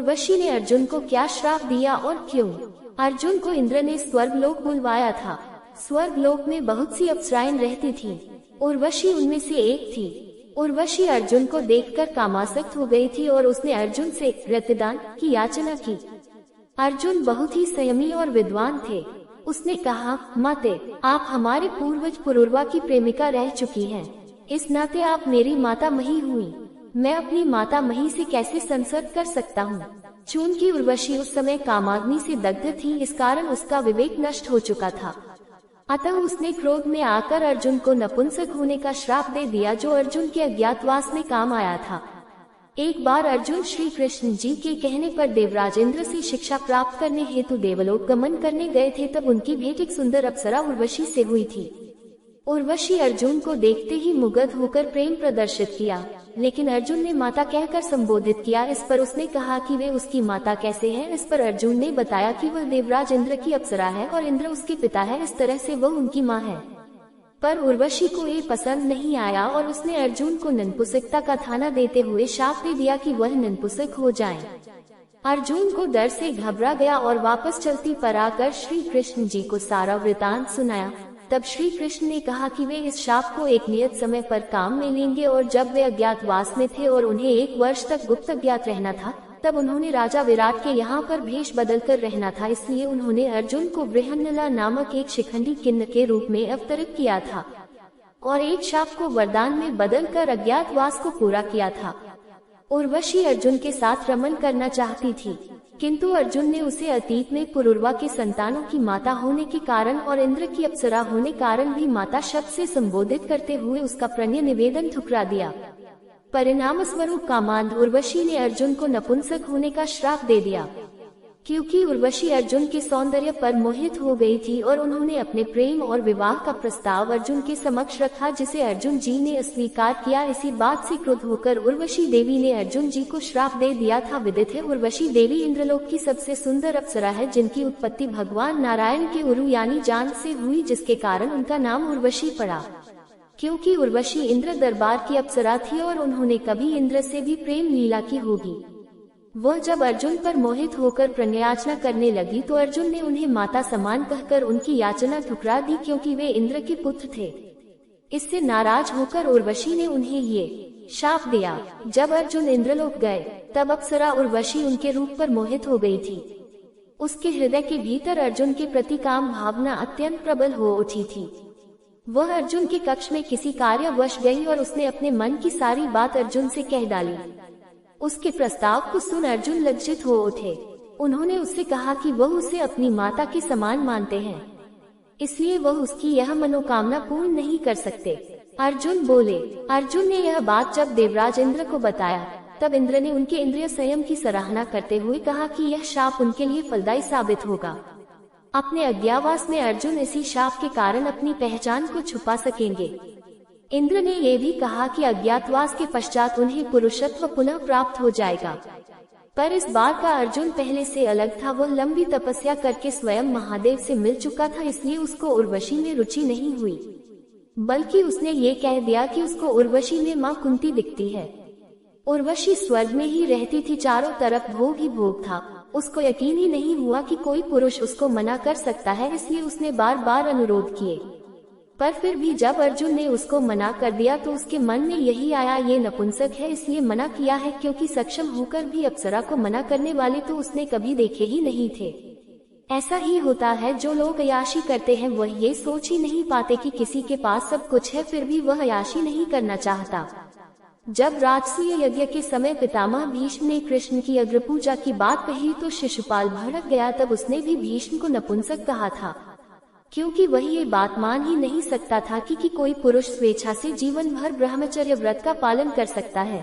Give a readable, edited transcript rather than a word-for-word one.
उर्वशी ने अर्जुन को क्या श्राप दिया और क्यों? अर्जुन को इंद्र ने स्वर्गलोक बुलवाया था। स्वर्गलोक में बहुत सी अप्सराएं रहती थीं। उर्वशी उनमें से एक थी। उर्वशी अर्जुन को देखकर कामासक्त हो गई थी और उसने अर्जुन से रक्तदान की याचना की। अर्जुन बहुत ही संयमी और विद्वान थे। उसने कहा, माते, आप हमारे पूर्वज पुरुरवा की प्रेमिका रह चुकी हैं। इस नाते आप मेरी माता मही हुई। मैं अपनी माता मही से कैसे संसर्ग कर सकता हूँ? चूंकि उर्वशी उस समय कामाग्नि से दग्ध थी, इस कारण उसका विवेक नष्ट हो चुका था। अतः उसने क्रोध में आकर अर्जुन को नपुंसक होने का श्राप दे दिया, जो अर्जुन के अज्ञातवास में काम आया था। एक बार अर्जुन श्री कृष्ण जी के कहने पर देवराज इंद्र से शिक्षा प्राप्त करने हेतु देवलोक गमन करने गए थे। तब उनकी भेंट एक सुंदर अप्सरा उर्वशी से हुई थी। उर्वशी अर्जुन को देखते ही मुग्ध होकर प्रेम प्रदर्शित किया, लेकिन अर्जुन ने माता कहकर संबोधित किया। इस पर उसने कहा कि वे उसकी माता कैसे हैं? इस पर अर्जुन ने बताया कि वह देवराज इंद्र की अप्सरा है और इंद्र उसके पिता है, इस तरह से वह उनकी माँ है। पर उर्वशी को ये पसंद नहीं आया और उसने अर्जुन को नपुंसकता का थाना देते हुए शाप दे दिया कि वह नपुंसक हो जाएं। अर्जुन को डर से घबरा गया और वापस चलती पर आकर श्री कृष्ण जी को सारा वृतांत सुनाया। तब श्री कृष्ण ने कहा कि वे इस शाप को एक नियत समय पर काम में लेंगे, और जब वे अज्ञातवास में थे और उन्हें 1 वर्ष तक गुप्त अज्ञात रहना था, तब उन्होंने राजा विराट के यहाँ पर भेष बदलकर रहना था। इसलिए उन्होंने अर्जुन को बृहन्नला नामक एक शिखंडी किन्न के रूप में अवतरित किया था और एक शाप को वरदान में बदलकर अज्ञातवास को पूरा किया था। उर्वशी अर्जुन के साथ रमन करना चाहती थी, किंतु अर्जुन ने उसे अतीत में पुरुरवा के संतानों की माता होने के कारण और इंद्र की अप्सरा होने कारण भी माता शब्द से संबोधित करते हुए उसका प्रणय निवेदन ठुकरा दिया। परिणाम स्वरूप कामांध उर्वशी ने अर्जुन को नपुंसक होने का श्राप दे दिया। क्योंकि उर्वशी अर्जुन के सौंदर्य पर मोहित हो गई थी और उन्होंने अपने प्रेम और विवाह का प्रस्ताव अर्जुन के समक्ष रखा, जिसे अर्जुन जी ने अस्वीकार किया। इसी बात से क्रुद्ध होकर उर्वशी देवी ने अर्जुन जी को श्राप दे दिया था। विदित है, उर्वशी देवी इंद्रलोक की सबसे सुंदर अप्सरा है, जिनकी उत्पत्ति भगवान नारायण के उरु यानी जान से हुई, जिसके कारण उनका नाम उर्वशी पड़ा। क्योंकि उर्वशी इंद्र दरबार की अप्सरा थी और उन्होंने कभी इंद्र से भी प्रेम लीला की होगी। वह जब अर्जुन पर मोहित होकर प्रणयाचना करने लगी तो अर्जुन ने उन्हें माता समान कहकर उनकी याचना ठुकरा दी, क्योंकि वे इंद्र के पुत्र थे। इससे नाराज होकर उर्वशी ने उन्हें ये शाप दिया। जब अर्जुन इंद्रलोक गए तब अप्सरा उर्वशी उनके रूप पर मोहित हो गई थी। उसके हृदय के भीतर अर्जुन के प्रति काम भावना अत्यंत प्रबल हो उठी थी। वह अर्जुन के कक्ष में किसी कार्यवश गई और उसने अपने मन की सारी बात अर्जुन से कह डाली। उसके प्रस्ताव को सुन अर्जुन लज्जित हो उठे। उन्होंने उससे कहा कि वह उसे अपनी माता के समान मानते हैं, इसलिए वह उसकी यह मनोकामना पूर्ण नहीं कर सकते। अर्जुन बोले। अर्जुन ने यह बात जब देवराज इंद्र को बताया, तब इंद्र ने उनके इंद्रिय संयम की सराहना करते हुए कहा कि यह शाप उनके लिए फलदायी साबित होगा। अपने अज्ञातवास में अर्जुन इसी शाप के कारण अपनी पहचान को छुपा सकेंगे। इंद्र ने यह भी कहा कि अज्ञातवास के पश्चात उन्हें पुरुषत्व पुनः प्राप्त हो जाएगा। पर इस बार का अर्जुन पहले से अलग था। वह लंबी तपस्या करके स्वयं महादेव से मिल चुका था, इसलिए उसको उर्वशी में रुचि नहीं हुई, बल्कि उसने ये कह दिया कि उसको उर्वशी में माँ कुंती दिखती है। उर्वशी स्वर्ग में ही रहती थी, चारों तरफ भोग ही भोग था। उसको यकीन ही नहीं हुआ कि कोई पुरुष उसको मना कर सकता है, इसलिए उसने बार बार अनुरोध किए। पर फिर भी जब अर्जुन ने उसको मना कर दिया तो उसके मन में यही आया, ये नपुंसक है इसलिए मना किया है, क्योंकि सक्षम होकर भी अप्सरा को मना करने वाले तो उसने कभी देखे ही नहीं थे। ऐसा ही होता है, जो लोग अय्याशी करते हैं वह ये सोच ही नहीं पाते कि किसी के पास सब कुछ है, फिर भी वह अय्याशी नहीं करना चाहता। जब राजसूय यज्ञ के समय पितामह भीष्म ने कृष्ण की अग्रपूजा की बात कही तो शिशुपाल भड़क गया। तब उसने भी भीष्म को नपुंसक कहा था, क्योंकि वह ये बात मान ही नहीं सकता था कि कोई पुरुष स्वेच्छा से जीवन भर ब्रह्मचर्य व्रत का पालन कर सकता है।